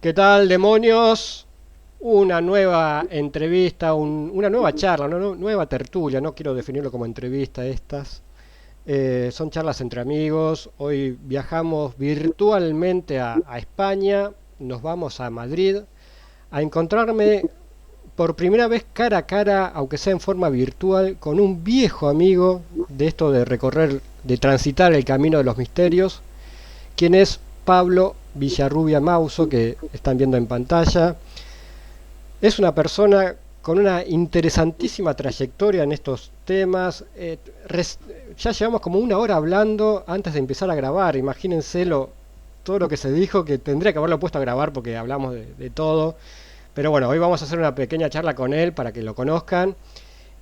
¿Qué tal, demonios? Una nueva entrevista, una nueva charla, una nueva tertulia. No quiero definirlo como entrevista estas. Son charlas entre amigos. Hoy viajamos virtualmente a España. Nos vamos a Madrid a encontrarme por primera vez cara a cara, aunque sea en forma virtual, con un viejo amigo de esto de recorrer, de transitar el camino de los misterios, quien es Pablo Villarrubia Mauso, que están viendo en pantalla. Es una persona con una interesantísima trayectoria en estos temas. Ya llevamos como una hora hablando antes de empezar a grabar. Imagínense todo lo que se dijo, que tendría que haberlo puesto a grabar porque hablamos de todo. Pero bueno, hoy vamos a hacer una pequeña charla con él para que lo conozcan.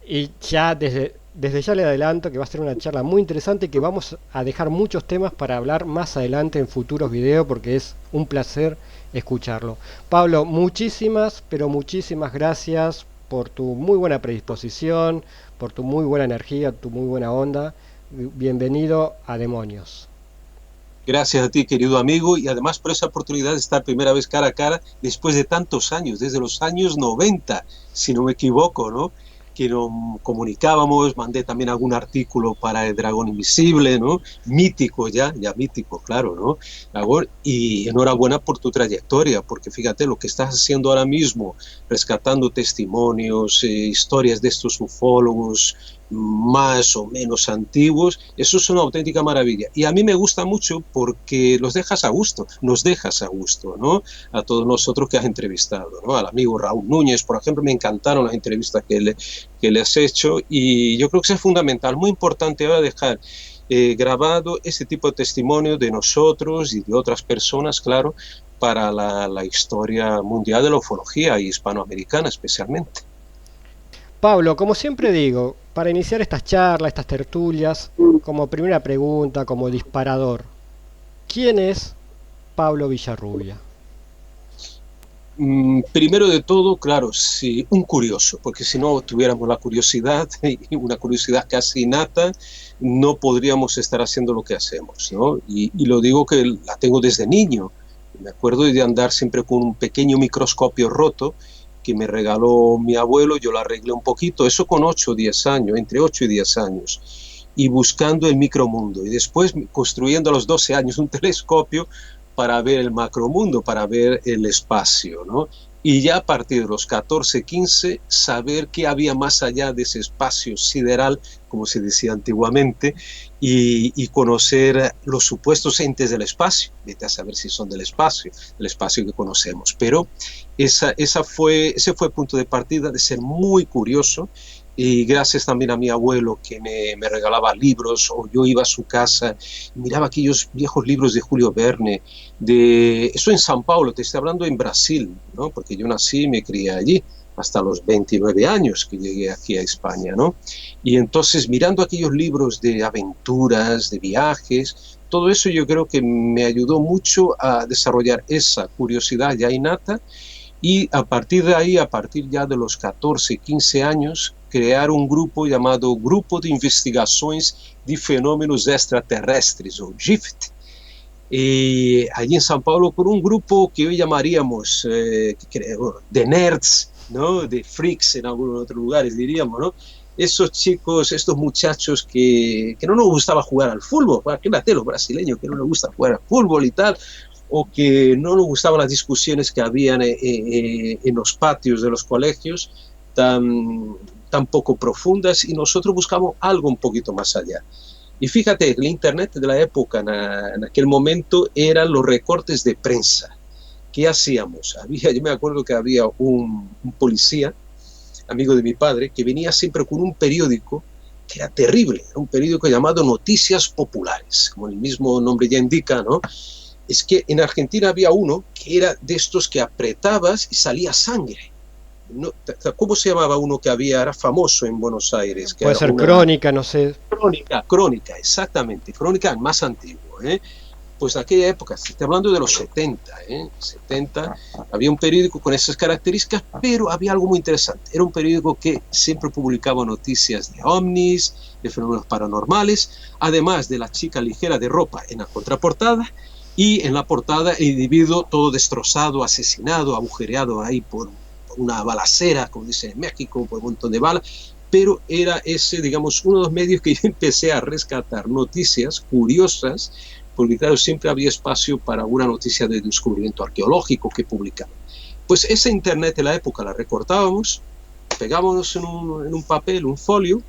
Y ya desde ya le adelanto que va a ser una charla muy interesante y que vamos a dejar muchos temas para hablar más adelante en futuros videos porque es un placer escucharlo. Pablo, muchísimas, pero muchísimas gracias por tu muy buena predisposición, por tu muy buena energía, tu muy buena onda. Bienvenido a Demonios. Gracias a ti, querido amigo, y además por esa oportunidad de estar primera vez cara a cara después de tantos años, desde los años 90, si no me equivoco, ¿no? Que nos comunicábamos, mandé también algún artículo para el Dragón Invisible, ¿no? Mítico ya mítico, claro, ¿no? Y enhorabuena por tu trayectoria, porque fíjate lo que estás haciendo ahora mismo, rescatando testimonios, historias de estos ufólogos más o menos antiguos, eso es una auténtica maravilla. Y a mí me gusta mucho porque los dejas a gusto, nos dejas a gusto, ¿no? A todos nosotros que has entrevistado, ¿no? Al amigo Raúl Núñez, por ejemplo, me encantaron las entrevistas que le has hecho y yo creo que es fundamental, muy importante ahora dejar grabado este tipo de testimonio de nosotros y de otras personas, claro, para la historia mundial de la ufología y hispanoamericana especialmente. Pablo, como siempre digo, para iniciar estas charlas, estas tertulias, como primera pregunta, como disparador, ¿quién es Pablo Villarrubia? Primero de todo, claro, sí, un curioso, porque si no tuviéramos la curiosidad, y una curiosidad casi innata, no podríamos estar haciendo lo que hacemos, ¿no? Y lo digo que la tengo desde niño. Me acuerdo de andar siempre con un pequeño microscopio roto que me regaló mi abuelo, yo lo arreglé un poquito, eso con 8 o 10 años, entre 8 y 10 años, y buscando el micromundo, y después construyendo a los 12 años un telescopio para ver el macromundo, para ver el espacio, ¿no? Y ya a partir de los 14, 15, saber qué había más allá de ese espacio sideral, como se decía antiguamente, y conocer los supuestos entes del espacio. Vete a saber si son del espacio que conocemos. Pero ese fue el punto de partida de ser muy curioso, y gracias también a mi abuelo que me regalaba libros, o yo iba a su casa y miraba aquellos viejos libros de Julio Verne, eso en São Paulo, te estoy hablando en Brasil, ¿no? Porque yo nací y me crié allí hasta los 29 años que llegué aquí a España, ¿no? Y entonces mirando aquellos libros de aventuras, de viajes, todo eso yo creo que me ayudó mucho a desarrollar esa curiosidad ya innata, y a partir de ahí, a partir ya de los 14, 15 años, crear un grupo llamado Grupo de Investigações de Fenómenos Extraterrestres, o GIFT. Y allí en São Paulo, con un grupo que hoy llamaríamos de nerds, ¿no? De freaks en algunos otros lugares, diríamos, ¿no? Esos chicos, estos muchachos que no nos gustaba jugar al fútbol, imagínate los brasileños que no nos gusta jugar al fútbol y tal, o que no nos gustaban las discusiones que habían en los patios de los colegios, tan poco profundas, y nosotros buscamos algo un poquito más allá. Y fíjate, el internet de la época, en aquel momento, eran los recortes de prensa. ¿Qué hacíamos? Yo me acuerdo que había un policía, amigo de mi padre, que venía siempre con un periódico que era terrible, un periódico llamado Noticias Populares, como el mismo nombre ya indica, ¿no? Es que en Argentina había uno que era de estos que apretabas y salía sangre. No, ¿cómo se llamaba uno que era famoso en Buenos Aires? Que Puede era ser Crónica, no sé. Crónica, exactamente, Crónica más antiguo, ¿eh? Pues en aquella época, estoy hablando de los 70, 70, había un periódico con esas características, pero había algo muy interesante. Era un periódico que siempre publicaba noticias de ovnis, de fenómenos paranormales, además de la chica ligera de ropa en la contraportada, y en la portada el individuo todo destrozado, asesinado, agujereado ahí por una balacera, como dicen en México, por un montón de balas, pero era ese, digamos, uno de los medios que yo empecé a rescatar noticias curiosas, porque claro, siempre había espacio para una noticia de descubrimiento arqueológico que publicaban. Pues esa internet de la época la recortábamos, pegábamos en un papel, un folio,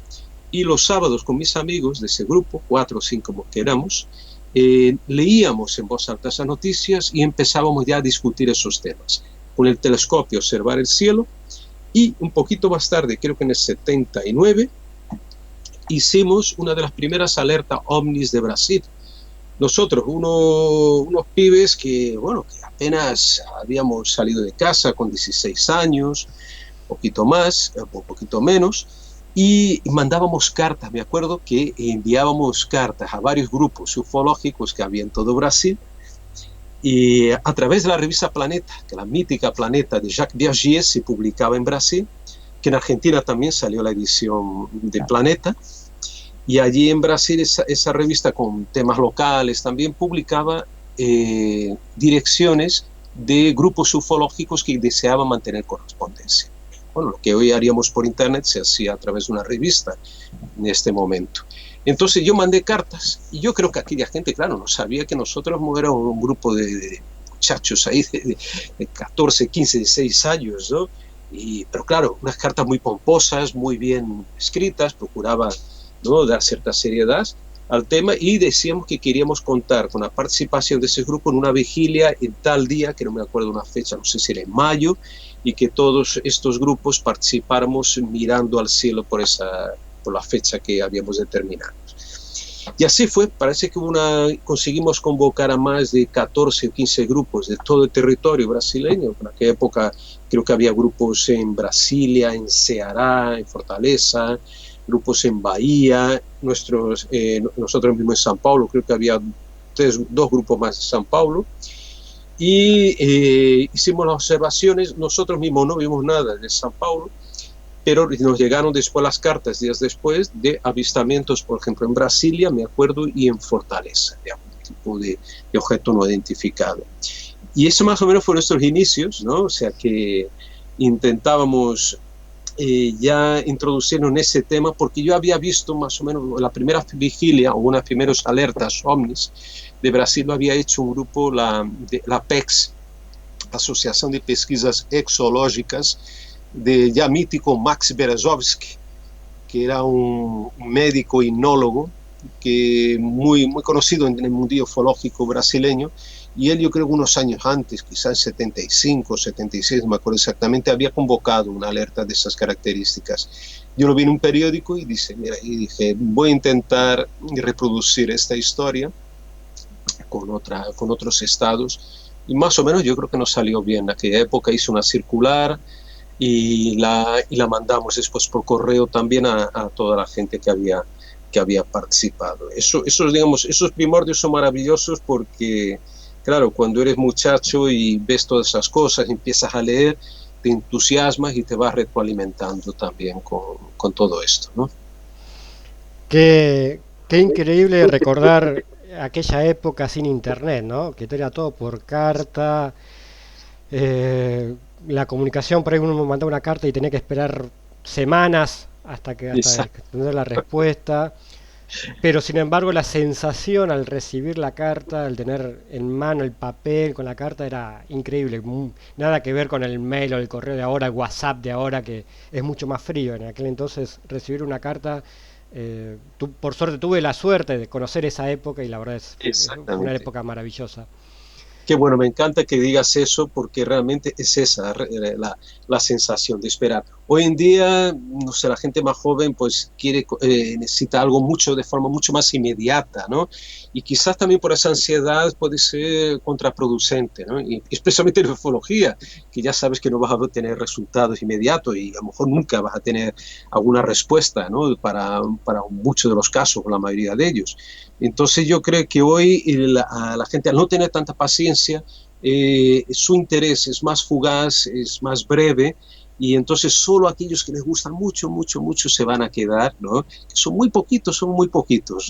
y los sábados con mis amigos de ese grupo, 4 o 5 que éramos, leíamos en voz alta esas noticias y empezábamos ya a discutir esos temas. Con el telescopio observar el cielo y un poquito más tarde, creo que en el 79, hicimos una de las primeras alertas ovnis de Brasil. Nosotros, unos pibes que, bueno, que apenas habíamos salido de casa con 16 años, poquito más, un poquito menos, y mandábamos cartas. Me acuerdo que enviábamos cartas a varios grupos ufológicos que había en todo Brasil, y a través de la revista Planeta, que la mítica Planeta de Jacques Biagier se publicaba en Brasil, que en Argentina también salió la edición de Planeta, y allí en Brasil esa revista con temas locales también publicaba direcciones de grupos ufológicos que deseaban mantener correspondencia. Bueno, lo que hoy haríamos por internet se hacía a través de una revista en este momento. Entonces yo mandé cartas y yo creo que aquella gente, claro, no sabía que nosotros éramos un grupo de muchachos ahí de 14, 15, 16 años, ¿no? Pero claro, unas cartas muy pomposas, muy bien escritas, procuraba, ¿no?, dar cierta seriedad al tema, y decíamos que queríamos contar con la participación de ese grupo en una vigilia en tal día, que no me acuerdo una fecha, no sé si era en mayo, y que todos estos grupos participáramos mirando al cielo por la fecha que habíamos determinado. Y así fue, parece que conseguimos convocar a más de 14 o 15 grupos de todo el territorio brasileño. En aquella época creo que había grupos en Brasilia, en Ceará, en Fortaleza, grupos en Bahía, nosotros mismos en São Paulo, creo que había 2 grupos más en São Paulo, y hicimos las observaciones. Nosotros mismos no vimos nada de São Paulo, pero nos llegaron después las cartas, días después, de avistamientos, por ejemplo, en Brasilia, me acuerdo, y en Fortaleza, de algún tipo de objeto no identificado. Y eso más o menos fueron nuestros inicios, ¿no? O sea que intentábamos ya introducirnos en ese tema, porque yo había visto más o menos la primera vigilia o unas primeras alertas ovnis de Brasil, lo había hecho un grupo, la APEX, Asociación de Pesquisas Exológicas, de ya mítico Max Berezovsky, que era un médico inólogo que muy conocido en el mundo ufológico brasileño, y él, yo creo que unos años antes, quizás 75, 76, no me acuerdo exactamente, había convocado una alerta de esas características. Yo lo vi en un periódico y dije, voy a intentar reproducir esta historia con otros estados, y más o menos yo creo que nos salió bien. En aquella época hice una circular y la mandamos después por correo también a toda la gente que había participado. Esos primordios son maravillosos porque, claro, cuando eres muchacho y ves todas esas cosas, empiezas a leer, te entusiasmas y te vas retroalimentando también con todo esto, ¿no? Qué increíble recordar aquella época sin internet, ¿no? Que era todo por carta. La comunicación, por ahí uno mandaba una carta y tenía que esperar semanas hasta tener la respuesta. Pero sin embargo la sensación al recibir la carta, al tener en mano el papel con la carta, era increíble. Nada que ver con el mail o el correo de ahora, el WhatsApp de ahora, que es mucho más frío. En aquel entonces recibir una carta, por suerte tuve la suerte de conocer esa época, y la verdad es una época maravillosa. Qué bueno, me encanta que digas eso, porque realmente es esa la sensación de esperar. Hoy en día, no sé, la gente más joven pues necesita algo de forma mucho más inmediata, ¿no? Y quizás también por esa ansiedad puede ser contraproducente, ¿no? Y especialmente en ufología, que ya sabes que no vas a tener resultados inmediatos y a lo mejor nunca vas a tener alguna respuesta, ¿no?, para muchos de los casos, o la mayoría de ellos. Entonces yo creo que hoy la gente, al no tener tanta paciencia, su interés es más fugaz, es más breve, y entonces solo aquellos que les gustan mucho, mucho, mucho se van a quedar, ¿no? Son muy poquitos,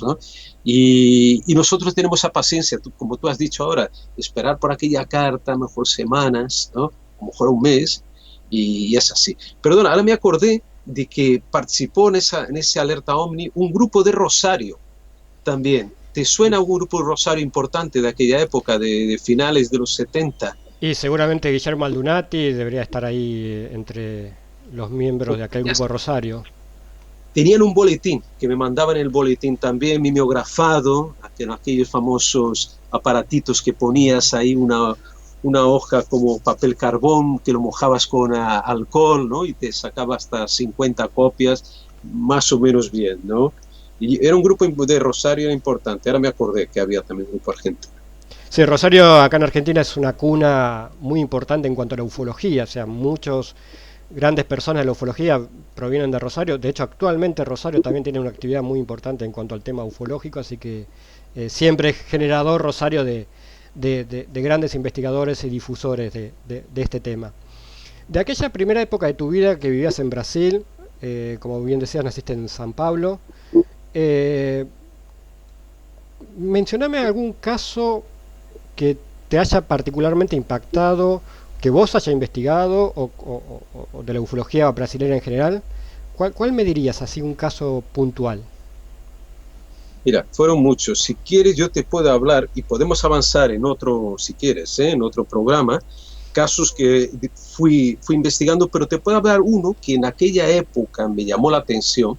¿no? Y nosotros tenemos esa paciencia, como tú has dicho ahora, esperar por aquella carta, a lo mejor semanas, ¿no? A lo mejor un mes, y es así. Perdona, ahora me acordé de que participó en ese Alerta OVNI un grupo de Rosario también. ¿Te suena algún grupo de Rosario importante de aquella época, de finales de los 70? Y seguramente Guillermo Aldunati debería estar ahí entre los miembros de aquel grupo de Rosario. Tenían un boletín, que me mandaban el boletín también mimeografado, aquellos famosos aparatitos que ponías ahí una hoja como papel carbón, que lo mojabas con alcohol, ¿no? Y te sacaba hasta 50 copias, más o menos bien, ¿no? Y era un grupo de Rosario importante. Ahora me acordé que había también un grupo argentino. Sí, Rosario acá en Argentina es una cuna muy importante en cuanto a la ufología, o sea, muchos grandes personas de la ufología provienen de Rosario. De hecho, actualmente Rosario también tiene una actividad muy importante en cuanto al tema ufológico, así que siempre es generador Rosario de grandes investigadores y difusores de este tema. De aquella primera época de tu vida que vivías en Brasil, como bien decías, naciste en San Pablo, eh, mencioname algún caso que te haya particularmente impactado, que vos hayas investigado o de la ufología brasileña en general. ¿Cuál me dirías así un caso puntual? Mira, fueron muchos. Si quieres, yo te puedo hablar y podemos avanzar en otro, si quieres, en otro programa, casos que fui investigando, pero te puedo hablar uno que en aquella época me llamó la atención,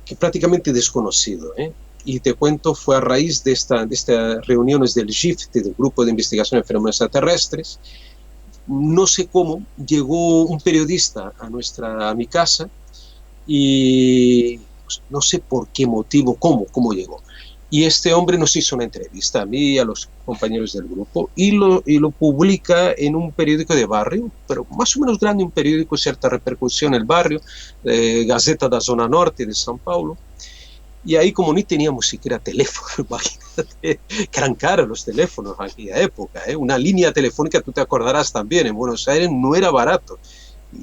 que prácticamente desconocido, ¿eh? Y te cuento, fue a raíz de estas reuniones del GIFT, del Grupo de Investigación de Fenómenos Extraterrestres. No sé cómo, llegó un periodista a mi casa y no sé por qué motivo, cómo llegó. Y este hombre nos hizo una entrevista a mí y a los compañeros del grupo y lo publica en un periódico de barrio, pero más o menos grande, un periódico de cierta repercusión en el barrio, Gazeta da Zona Norte de São Paulo. Y ahí, como ni teníamos siquiera teléfono, imagínate, que eran caros los teléfonos en aquella época, ¿eh? Una línea telefónica, tú te acordarás también, en Buenos Aires no era barato,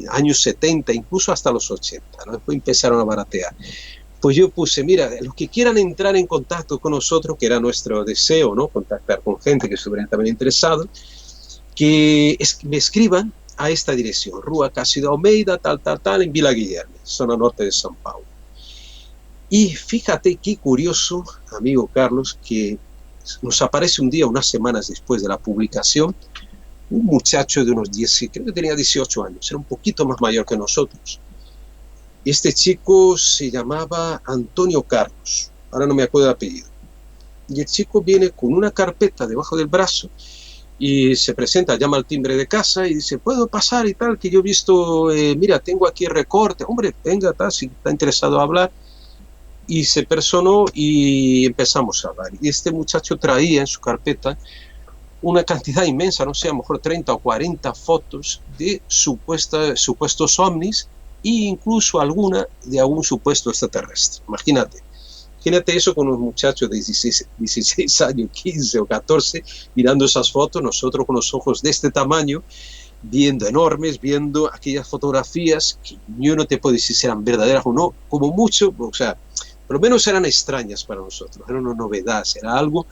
años 70, incluso hasta los 80, ¿no? Después empezaron a baratear. Pues yo puse, mira, los que quieran entrar en contacto con nosotros, que era nuestro deseo, ¿no? Contactar con gente que estuviera también interesado, que me escriban a esta dirección, Rua Cássio Almeida, tal, en Vila Guilherme, zona norte de São Paulo. Y fíjate qué curioso, amigo Carlos, que nos aparece un día, unas semanas después de la publicación, un muchacho de unos 10, creo que tenía 18 años, era un poquito más mayor que nosotros. Este chico se llamaba Antonio Carlos, ahora no me acuerdo el apellido. Y el chico viene con una carpeta debajo del brazo y se presenta, llama al timbre de casa y dice, ¿puedo pasar y tal? Que yo he visto, mira, tengo aquí el recorte. Hombre, venga, tal, si está interesado a hablar. Y se personó y empezamos a hablar. Y este muchacho traía en su carpeta una cantidad inmensa, no sé, a lo mejor 30 o 40 fotos de supuestos ovnis e incluso alguna de algún supuesto extraterrestre. Imagínate eso con un muchacho de 16 años, 15 o 14, mirando esas fotos, nosotros con los ojos de este tamaño, viendo enormes, viendo aquellas fotografías que yo no te puedo decir si eran verdaderas o no, como mucho, o sea, por lo menos eran extrañas para nosotros, era una novedad, era algo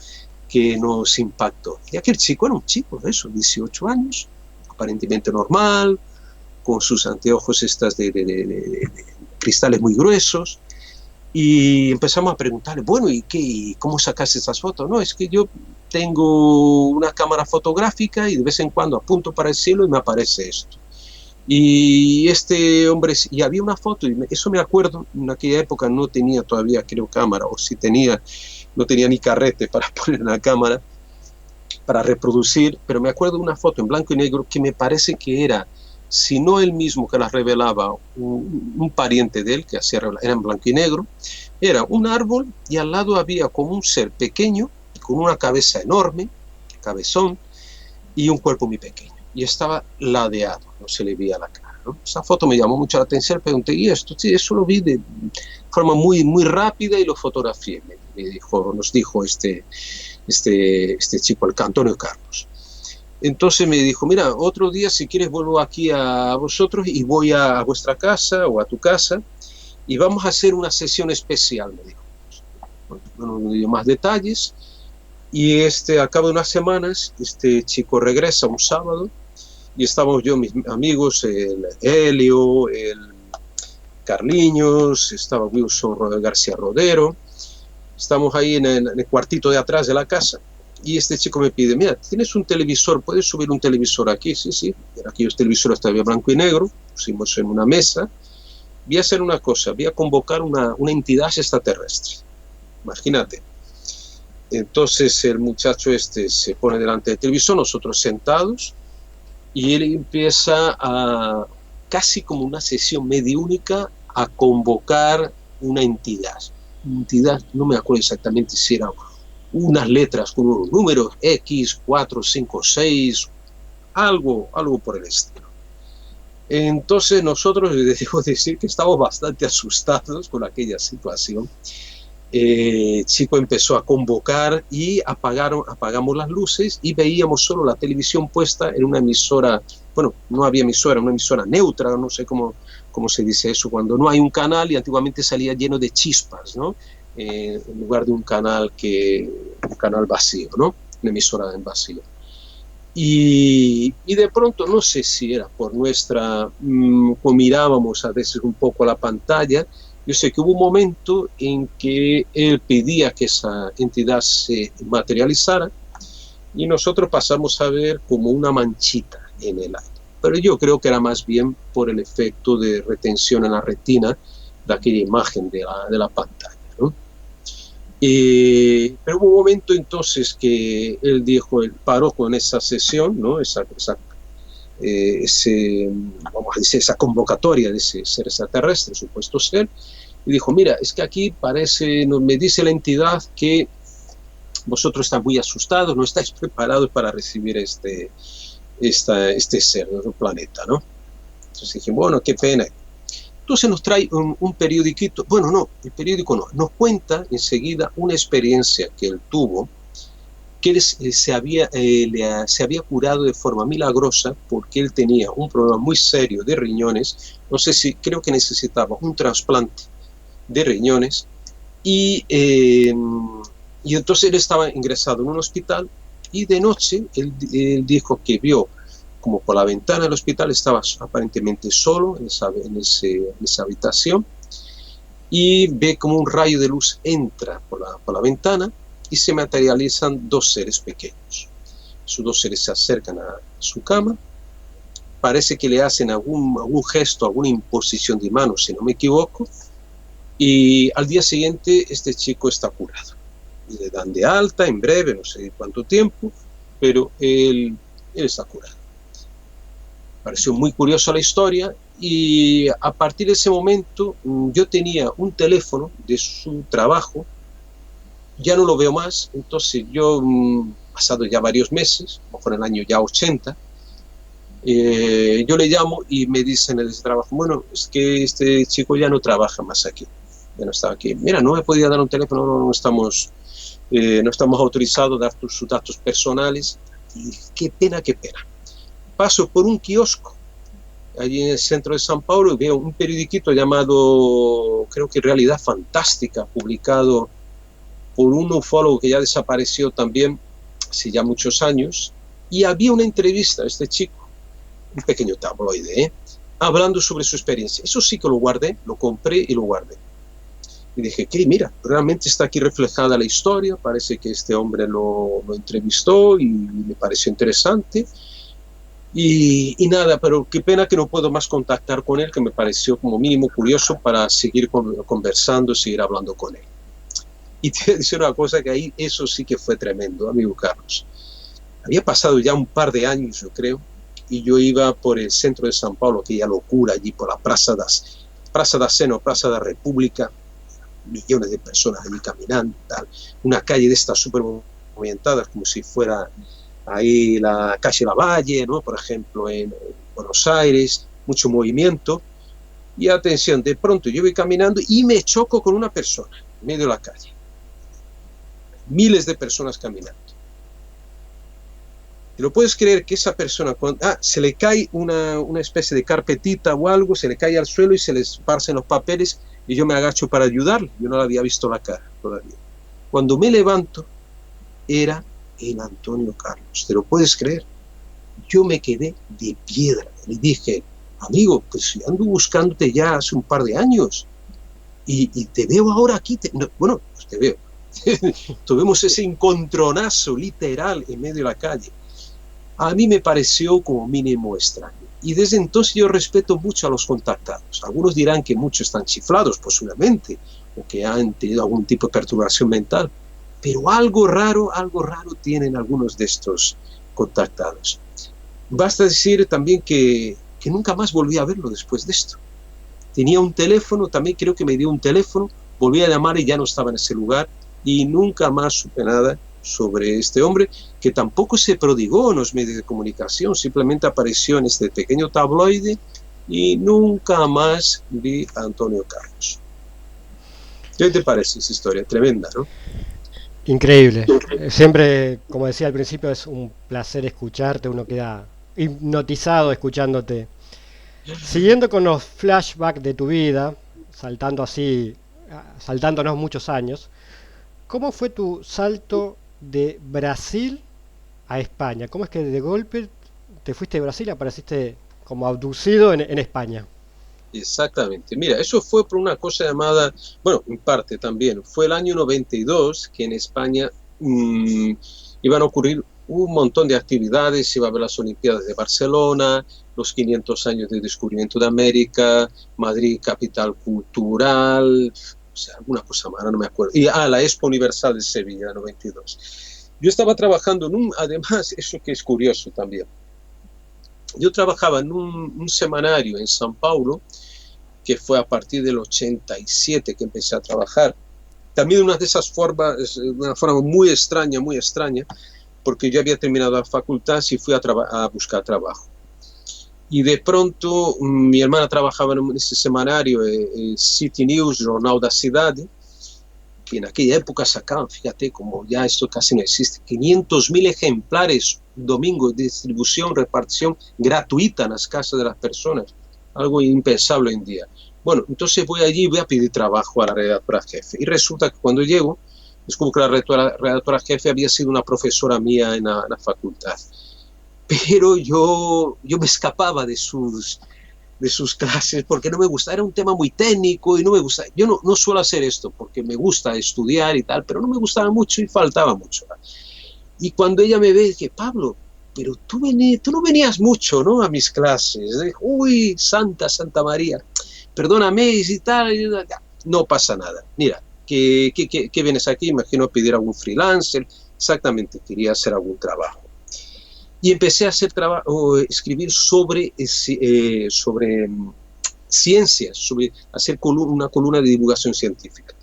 que nos impactó. Y aquel chico era un chico de eso, 18 años, aparentemente normal, con sus anteojos de cristales muy gruesos, y empezamos a preguntarle, bueno, ¿y cómo sacaste esas fotos? No, es que yo tengo una cámara fotográfica y de vez en cuando apunto para el cielo y me aparece esto. Y este hombre, y había una foto, y eso me acuerdo, en aquella época no tenía todavía, creo, cámara, o si tenía, no tenía ni carrete para poner en la cámara, para reproducir, pero me acuerdo de una foto en blanco y negro que me parece que era, si no él mismo que la revelaba, un pariente de él que hacía revelar, era en blanco y negro, era un árbol y al lado había como un ser pequeño, con una cabeza enorme, cabezón, y un cuerpo muy pequeño. Y estaba ladeado, no se le veía la cara, ¿no? Esa foto me llamó mucho la atención, pregunté, ¿y esto? Sí, eso lo vi de forma muy rápida y lo fotografié, nos dijo este chico, el Antonio Carlos. Entonces me dijo, mira, otro día si quieres vuelvo aquí a vosotros y voy a vuestra casa o a tu casa y vamos a hacer una sesión especial, me dijo. Bueno, no me dio más detalles y al cabo de unas semanas este chico regresa un sábado y estábamos yo, mis amigos, el Helio, el Carliños, estaba Wilson García Rodero, estamos ahí en el cuartito de atrás de la casa. Y este chico me pide, mira, ¿tienes un televisor? ¿Puedes subir un televisor aquí? Sí, sí. Aquellos televisores todavía blanco y negro, pusimos en una mesa. Voy a hacer una cosa, voy a convocar una entidad extraterrestre. Imagínate. Entonces el muchacho se pone delante del televisor, nosotros sentados, y él empieza a, casi como una sesión mediúnica, a convocar una entidad. Una entidad, no me acuerdo exactamente si era unas letras con unos números X, 4, 5, 6, algo por el estilo. Entonces nosotros, les debo decir que estamos bastante asustados con aquella situación. Chico empezó a convocar y apagamos las luces y veíamos solo la televisión puesta en una emisora, bueno, no había emisora, una emisora neutra, no sé cómo se dice eso, cuando no hay un canal y antiguamente salía lleno de chispas, ¿no? En lugar de un canal vacío, ¿no? Una emisora en vacío. Y de pronto, no sé si era por nuestra, como mirábamos a veces un poco la pantalla, yo sé que hubo un momento en que él pedía que esa entidad se materializara y nosotros pasamos a ver como una manchita en el aire. Pero yo creo que era más bien por el efecto de retención en la retina de aquella imagen de la pantalla, ¿no? Pero hubo un momento entonces que él dijo, él paró con esa sesión, ¿no? Vamos a decir, esa convocatoria de ese ser extraterrestre, supuesto ser, y dijo, mira, es que aquí me dice la entidad que vosotros estáis muy asustados, no estáis preparados para recibir este ser de otro planeta, ¿no? Entonces dije, bueno, qué pena. Entonces nos trae un periodiquito, bueno, no, el periódico no, nos cuenta enseguida una experiencia que él tuvo, que él se había curado de forma milagrosa porque él tenía un problema muy serio de riñones, no sé si, creo que necesitaba un trasplante de riñones, y entonces él estaba ingresado en un hospital y de noche él dijo que vio como por la ventana del hospital, estaba aparentemente solo en esa habitación y ve como un rayo de luz entra por la ventana y se materializan dos seres pequeños. Esos dos seres se acercan a su cama, parece que le hacen algún gesto, alguna imposición de manos, si no me equivoco, y al día siguiente este chico está curado. Y le dan de alta en breve, no sé cuánto tiempo, pero él está curado. Pareció muy curiosa la historia y a partir de ese momento yo tenía un teléfono de su trabajo, ya no lo veo más, entonces yo, pasado ya varios meses, a lo mejor en el año ya 80, yo le llamo y me dicen en ese trabajo, bueno, es que este chico ya no trabaja más aquí, ya no está aquí. Mira, no me podía dar un teléfono, no estamos autorizados a dar sus datos personales. Y qué pena. Paso por un kiosco allí en el centro de San Paulo y veo un periodiquito llamado, creo que Realidad Fantástica, publicado por un ufólogo que ya desapareció también hace ya muchos años, y había una entrevista a este chico, un pequeño tabloide, hablando sobre su experiencia. Eso sí que lo guardé, lo compré y lo guardé. Y dije, que mira, realmente está aquí reflejada la historia, parece que este hombre lo entrevistó y me pareció interesante. Y nada, pero qué pena que no puedo más contactar con él, que me pareció como mínimo curioso para seguir conversando, seguir hablando con él. Y te voy a decir una cosa, que ahí eso sí que fue tremendo, amigo Carlos. Había pasado ya un par de años, yo creo, y yo iba por el centro de San Paulo, aquella locura allí por la Praça da Sé, Praça da República, millones de personas allí caminando, tal, una calle de estas súper movimentadas, como si fuera ahí la calle Lavalle, ¿no? Por ejemplo, en Buenos Aires, mucho movimiento. Y atención, de pronto yo voy caminando y me choco con una persona en medio de la calle. Miles de personas caminando. ¿Te lo puedes creer que esa persona, se le cae una especie de carpetita o algo, se le cae al suelo y se le esparcen los papeles y yo me agacho para ayudarle? Yo no le había visto la cara todavía. Cuando me levanto, era el Antonio Carlos. ¿Te lo puedes creer? Yo me quedé de piedra. Le dije, amigo, pues yo ando buscándote ya hace un par de años y te veo ahora aquí. Bueno, pues te veo. Tuvimos ese encontronazo literal en medio de la calle. A mí me pareció como mínimo extraño. Y desde entonces yo respeto mucho a los contactados. Algunos dirán que muchos están chiflados, posiblemente, o que han tenido algún tipo de perturbación mental. Pero algo raro tienen algunos de estos contactados. Basta decir también que nunca más volví a verlo después de esto. Tenía un teléfono, también creo que me dio un teléfono, volví a llamar y ya no estaba en ese lugar y nunca más supe nada sobre este hombre, que tampoco se prodigó en los medios de comunicación, simplemente apareció en este pequeño tabloide y nunca más vi a Antonio Carlos. ¿Qué te parece esa historia? Tremenda, ¿no? Increíble. Siempre, como decía al principio, es un placer escucharte, uno queda hipnotizado escuchándote. Siguiendo con los flashbacks de tu vida, saltando así, saltándonos muchos años, ¿cómo fue tu salto de Brasil a España? ¿Cómo es que de golpe te fuiste de Brasil y apareciste como abducido en España? Exactamente. Mira, eso fue por una cosa llamada, bueno, en parte también, fue el año 92 que en España iban a ocurrir un montón de actividades, iba a haber las Olimpiadas de Barcelona, los 500 años de descubrimiento de América, Madrid capital cultural, o sea, alguna cosa más, no me acuerdo. Y la Expo Universal de Sevilla, 92. Yo estaba trabajando además, eso que es curioso también, yo trabajaba en un semanario en San Paulo, que fue a partir del 87 que empecé a trabajar. También una de esas formas, una forma muy extraña, porque yo había terminado la facultad y fui a buscar trabajo. Y de pronto mi hermana trabajaba en ese semanario, City News, Jornal da Cidade, que en aquella época sacaban, fíjate, como ya esto casi no existe, 500.000 ejemplares domingo de distribución, repartición gratuita en las casas de las personas, algo impensable hoy en día. Bueno, entonces voy allí y voy a pedir trabajo a la redactora jefe. Y resulta que cuando llego, descubro que la redactora jefe había sido una profesora mía en la facultad. Pero yo me escapaba de sus clases porque no me gusta, era un tema muy técnico y no me gusta. Yo no suelo hacer esto porque me gusta estudiar y tal, pero no me gustaba mucho y faltaba mucho. Y cuando ella me ve, dije, Pablo, pero tú no venías mucho, ¿no?, a mis clases. Dije, uy, Santa María, perdóname y tal. No pasa nada. Mira, ¿qué vienes aquí? Imagino pedir algún freelancer. Exactamente, quería hacer algún trabajo. Y empecé a escribir sobre ciencias, hacer una columna de divulgación científica.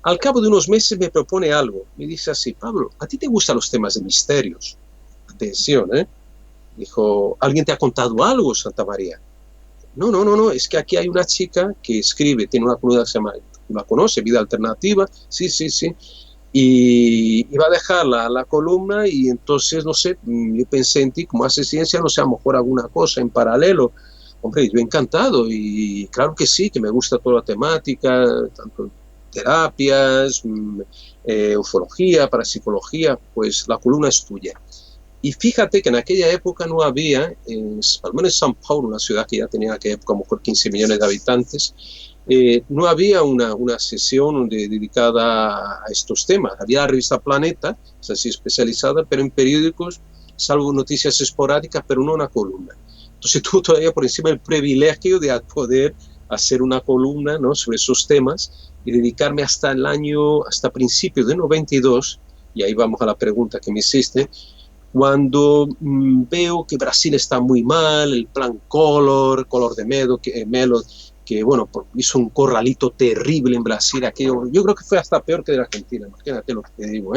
Al cabo de unos meses me propone algo. Me dice así, Pablo, ¿a ti te gustan los temas de misterios? Atención, ¿eh? Dijo, ¿alguien te ha contado algo, Santa María? No, es que aquí hay una chica que escribe, tiene una columna que se llama, ¿la conoce? Vida Alternativa. Sí. Y va a dejar la columna y entonces, no sé, yo pensé en ti, como hace ciencia, no sé, a lo mejor alguna cosa en paralelo. Hombre, yo encantado y claro que sí, que me gusta toda la temática, tanto terapias, ufología, parapsicología, pues la columna es tuya. Y fíjate que en aquella época no había, al menos en San Paulo, una ciudad que ya tenía en aquella época a lo mejor 15 millones de habitantes, no había una sesión dedicada a estos temas. Había la revista Planeta, es así especializada, pero en periódicos, salvo noticias esporádicas, pero no una columna. Entonces tuve todavía por encima el privilegio de poder hacer una columna, ¿no?, sobre esos temas y dedicarme hasta principios de 92, y ahí vamos a la pregunta que me hiciste, cuando veo que Brasil está muy mal, el plan Collor de Melo, que bueno, hizo un corralito terrible en Brasil, aquello, yo creo que fue hasta peor que de la Argentina, imagínate lo que te digo,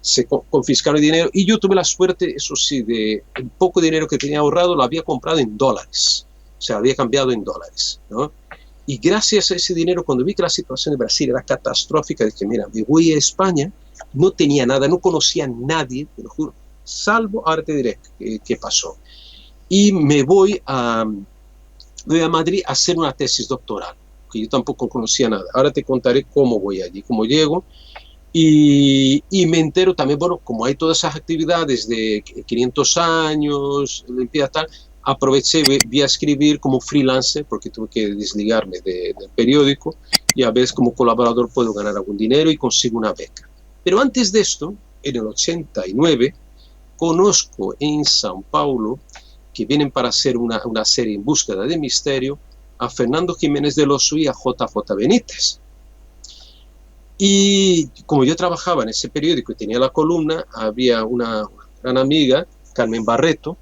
se confiscaron el dinero y yo tuve la suerte, eso sí, de el poco dinero que tenía ahorrado lo había comprado en dólares, o sea, había cambiado en dólares, ¿no? Y gracias a ese dinero, cuando vi que la situación de Brasil era catastrófica, dije, mira, me voy a España, no tenía nada, no conocía a nadie, te lo juro, salvo, ahora te diré qué pasó. Y voy a Madrid a hacer una tesis doctoral, que yo tampoco conocía nada. Ahora te contaré cómo voy allí, cómo llego. Y me entero también, bueno, como hay todas esas actividades de 500 años, limpieza tal, aproveché, vi a escribir como freelancer, porque tuve que desligarme del periódico, y a veces como colaborador puedo ganar algún dinero y consigo una beca. Pero antes de esto, en el 89, conozco en São Paulo, que vienen para hacer una serie en búsqueda de misterio, a Fernando Jiménez del Oso y a JJ Benítez. Y como yo trabajaba en ese periódico y tenía la columna, había una gran amiga, Carmen Barreto,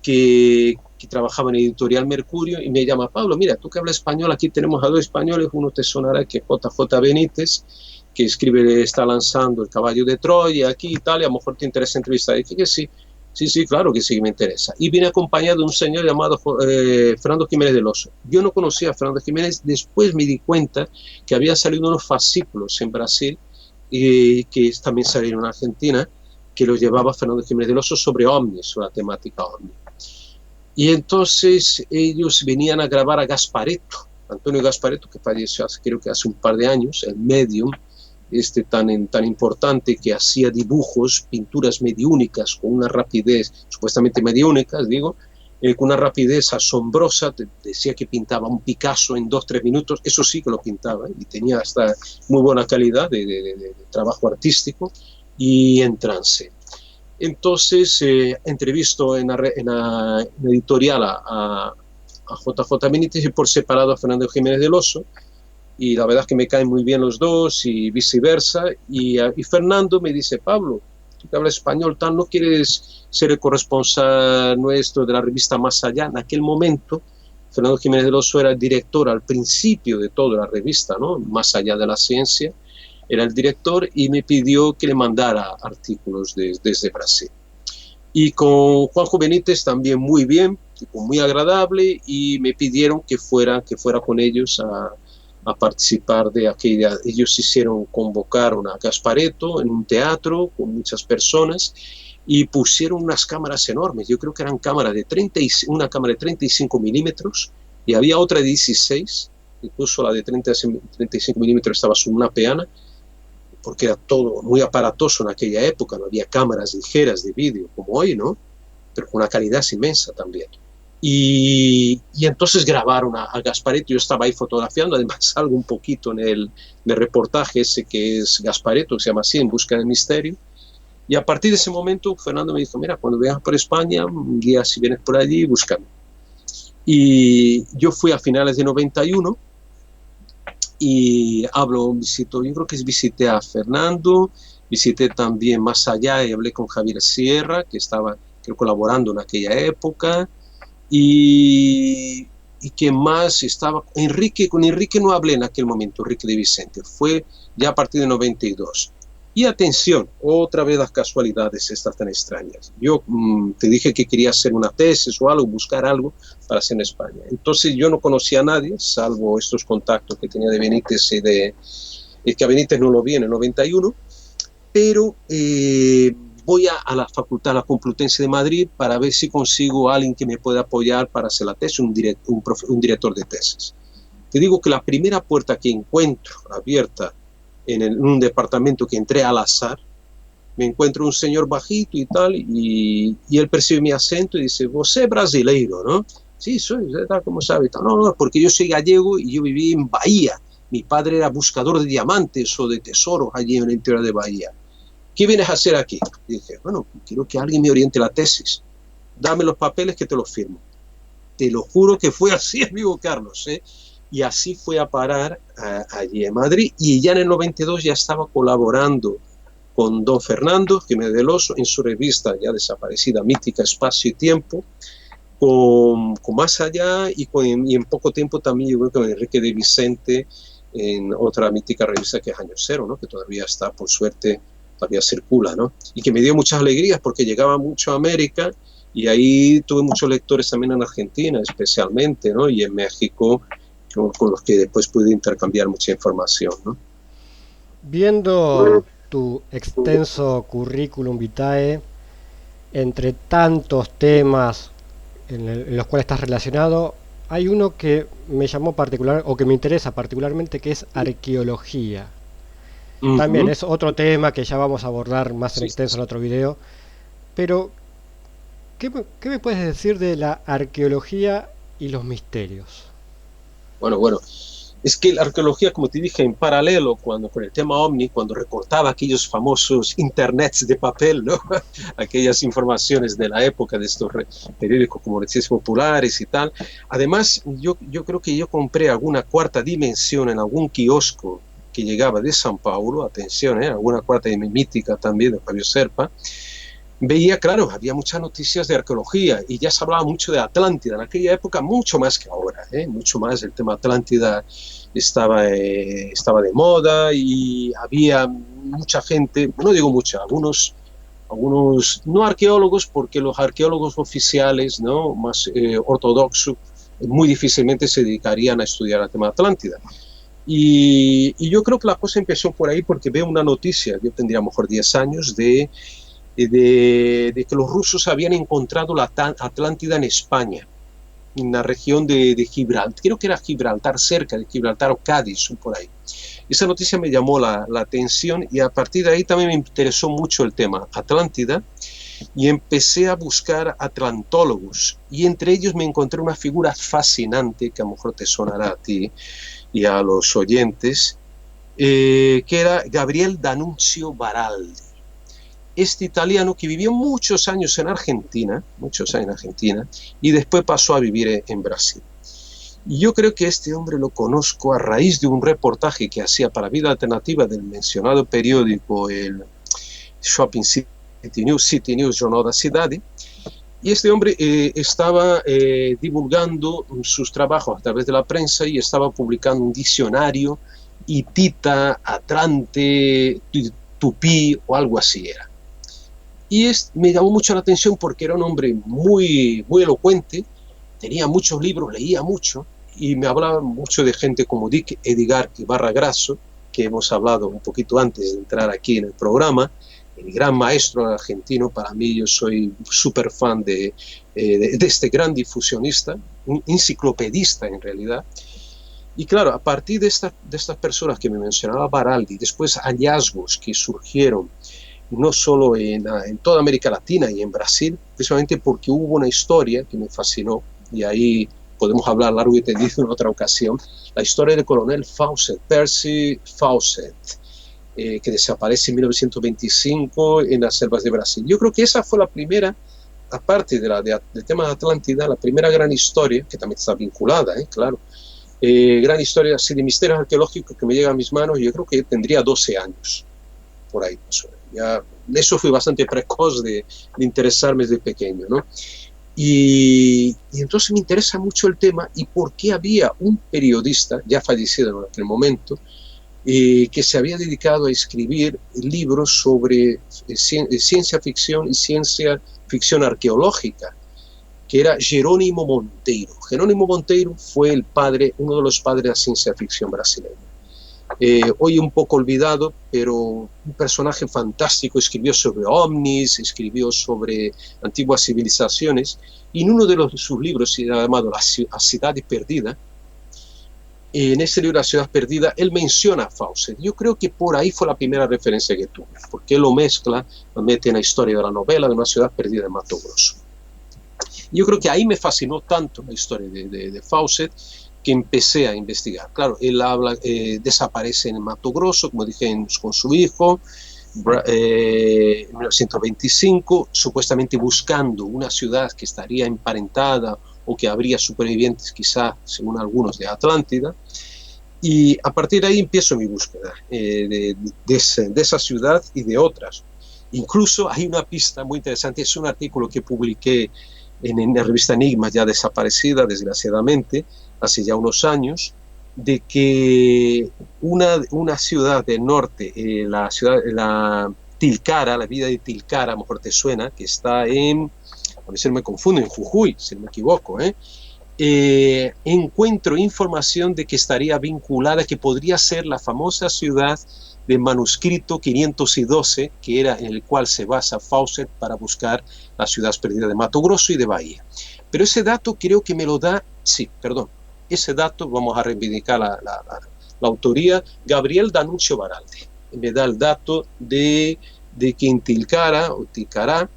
que trabajaba en Editorial Mercurio y me llama: Pablo, mira, tú que hablas español, aquí tenemos a dos españoles, uno te sonará, que es JJ Benítez, que escribe, está lanzando El Caballo de Troya aquí y tal, y a lo mejor te interesa entrevistar. Y dije que sí. Sí, claro que sí, me interesa. Y vine acompañado de un señor llamado Fernando Jiménez del Oso. Yo no conocía a Fernando Jiménez, después me di cuenta que había salido unos fascículos en Brasil, que también salieron en Argentina, que los llevaba Fernando Jiménez del Oso sobre ovnis, sobre la temática ovni. Y entonces ellos venían a grabar a Gasparetto, Antonio Gasparetto, que falleció creo que hace un par de años, el medium, tan importante, que hacía dibujos, pinturas mediúnicas con una rapidez, supuestamente mediúnicas, digo, con una rapidez asombrosa. Decía que pintaba un Picasso en 2-3 minutos, eso sí que lo pintaba, y tenía hasta muy buena calidad de trabajo artístico y en trance. Entonces entrevisto en la editorial a JJ Benítez y por separado a Fernando Jiménez del Oso, y la verdad es que me caen muy bien los dos y viceversa. Y Fernando me dice: Pablo, tú que hablas español, tal, ¿no quieres ser el corresponsal nuestro de la revista Más Allá? En aquel momento Fernando Jiménez del Oso era el director al principio de toda la revista, ¿no? Más Allá de la Ciencia, era el director, y me pidió que le mandara artículos desde Brasil. Y con Juanjo Benítez también muy bien, tipo muy agradable, y me pidieron que fuera con ellos a participar de aquella. Ellos hicieron, convocaron a Gasparetto en un teatro con muchas personas y pusieron unas cámaras enormes. Yo creo que eran cámaras una cámara de 35 milímetros y había otra de 16, incluso la de 35 milímetros estaba sobre una peana, porque era todo muy aparatoso en aquella época, no había cámaras ligeras de vídeo como hoy, ¿no? Pero con una calidad inmensa también. Y entonces grabaron a Gasparetto, yo estaba ahí fotografiando, además salgo un poquito en el reportaje ese que es Gasparetto, que se llama así, En Busca del Misterio. Y a partir de ese momento Fernando me dijo: mira, cuando viajas por España, un día si vienes por allí, búscame. Y yo fui a finales de 91 y yo creo que visité a Fernando, visité también Más Allá y hablé con Javier Sierra, que estaba colaborando en aquella época. Y que más estaba con Enrique no hablé en aquel momento, Enrique de Vicente, fue ya a partir de 92. Y atención, otra vez las casualidades estas tan extrañas. Yo te dije que quería hacer una tesis o algo, buscar algo para hacer en España. Entonces yo no conocía a nadie, salvo estos contactos que tenía de Benítez y que a Benítez no lo vi en el 91, pero voy a la Facultad, a la Complutense de Madrid, para ver si consigo a alguien que me pueda apoyar para hacer la tesis, un director de tesis. Te digo que la primera puerta que encuentro abierta en un departamento que entré al azar, me encuentro un señor bajito y tal, y él percibe mi acento y dice: vos es brasileiro, ¿no? Sí, soy, tal, ¿cómo sabe? No, porque yo soy gallego y yo viví en Bahía. Mi padre era buscador de diamantes o de tesoros allí en el interior de Bahía. ¿Qué vienes a hacer aquí? Y dije: bueno, quiero que alguien me oriente la tesis. Dame los papeles que te los firmo. Te lo juro que fue así, amigo Carlos, ¿eh? Y así fue a parar allí en Madrid. Y ya en el 92 ya estaba colaborando con don Fernando Jiménez del Oso en su revista ya desaparecida, mítica Espacio y Tiempo, con Más Allá, y en poco tiempo también yo creo que con Enrique de Vicente en otra mítica revista que es Año Cero, ¿no? Que todavía está, por suerte, todavía circula, ¿no? Y que me dio muchas alegrías porque llegaba mucho a América, y ahí tuve muchos lectores también en Argentina, especialmente, ¿no? Y en México, con los que después pude intercambiar mucha información, ¿no? Viendo tu extenso currículum vitae, entre tantos temas en los cuales estás relacionado, hay uno que me llamó particular o que me interesa particularmente, que es arqueología. También Ujú. es otro tema que ya vamos a abordar más en Sí, sí, extenso en sí. otro video, pero ¿qué me puedes decir de la arqueología y los misterios? Bueno, es que la arqueología, como te dije, en paralelo con el tema OVNI, cuando recortaba aquellos famosos internets de papel, ¿no? Aquellas informaciones de la época de estos periódicos como Noticias Populares y tal. Además, yo creo que yo compré alguna cuarta dimensión en algún kiosco que llegaba de San Paulo, atención, alguna cuarta dimensión mítica también de Fabio Serpa. Veía, claro, había muchas noticias de arqueología y ya se hablaba mucho de Atlántida en aquella época, mucho más que ahora, mucho más. El tema Atlántida estaba de moda y había mucha gente, no digo mucha, algunos no arqueólogos, porque los arqueólogos oficiales, ¿no? Más ortodoxos, muy difícilmente se dedicarían a estudiar el tema Atlántida. Y yo creo que la cosa empezó por ahí porque veo una noticia, yo tendría a lo mejor 10 años, de que los rusos habían encontrado la Atlántida en España, en la región de Gibraltar, creo que era Gibraltar, cerca de Gibraltar o Cádiz, por ahí. Esa noticia me llamó la atención y a partir de ahí también me interesó mucho el tema Atlántida y empecé a buscar atlantólogos y entre ellos me encontré una figura fascinante que a lo mejor te sonará a ti y a los oyentes, que era Gabriel D'Annunzio Baraldi, este italiano que vivió muchos años en Argentina, y después pasó a vivir en Brasil. Y yo creo que este hombre lo conozco a raíz de un reportaje que hacía para Vida Alternativa del mencionado periódico, el Shopping City News Jornal da Cidade, y este hombre estaba divulgando sus trabajos a través de la prensa y estaba publicando un diccionario hitita, atlante, tupí o algo así era. Me llamó mucho la atención porque era un hombre muy elocuente, tenía muchos libros, leía mucho y me hablaba mucho de gente como Dick Edgar Ibarra Grasso, que hemos hablado un poquito antes de entrar aquí en el programa, el gran maestro argentino. Para mí, yo soy súper fan de este gran difusionista, un enciclopedista en realidad. Y claro, a partir de estas personas que me mencionaba Baraldi, después hallazgos que surgieron no solo en toda América Latina y en Brasil, precisamente porque hubo una historia que me fascinó, y ahí podemos hablar largo y tendido en otra ocasión, la historia del coronel Fawcett, Percy Fawcett, que desaparece en 1925 en las selvas de Brasil. Yo creo que esa fue la primera, aparte del tema de Atlántida, la primera gran historia, que también está vinculada, claro, gran historia así de misterios arqueológicos que me llega a mis manos. Yo creo que tendría 12 años, por ahí. Ya, eso fue bastante precoz de interesarme desde pequeño, ¿no? Y entonces me interesa mucho el tema y por qué había un periodista, ya fallecido en aquel momento, que se había dedicado a escribir libros sobre ciencia ficción y ciencia ficción arqueológica, que era Jerónimo Monteiro. Jerónimo Monteiro fue uno de los padres de la ciencia ficción brasileña. Hoy un poco olvidado, pero un personaje fantástico. Escribió sobre ovnis, escribió sobre antiguas civilizaciones, y en uno de sus libros, llamado La Ciudad Perdida, en ese libro, La Ciudad Perdida, él menciona a Fawcett. Yo creo que por ahí fue la primera referencia que tuve, porque él lo mete en la historia de la novela de una ciudad perdida en Mato Grosso. Yo creo que ahí me fascinó tanto la historia de Fawcett, que empecé a investigar. Claro, él desaparece en Mato Grosso, como dije, con su hijo, en 1925, supuestamente buscando una ciudad que estaría emparentada o que habría supervivientes, quizá, según algunos, de Atlántida. Y a partir de ahí empiezo mi búsqueda de esa ciudad y de otras. Incluso hay una pista muy interesante, es un artículo que publiqué en la revista Enigma, ya desaparecida desgraciadamente, hace ya unos años, de que una ciudad del norte, la Tilcara, la vida de Tilcara, a lo mejor te suena, que está a veces me confundo, en Jujuy, si no me equivoco, encuentro información de que estaría vinculada, que podría ser la famosa ciudad del manuscrito 512, que era en el cual se basa Fawcett para buscar las ciudades perdidas de Mato Grosso y de Bahía. Pero ese dato creo que me lo da, ese dato, vamos a reivindicar la autoría, Gabriel D'Annunzio Baraldi. Me da el dato de que en Tilcara o Tilcará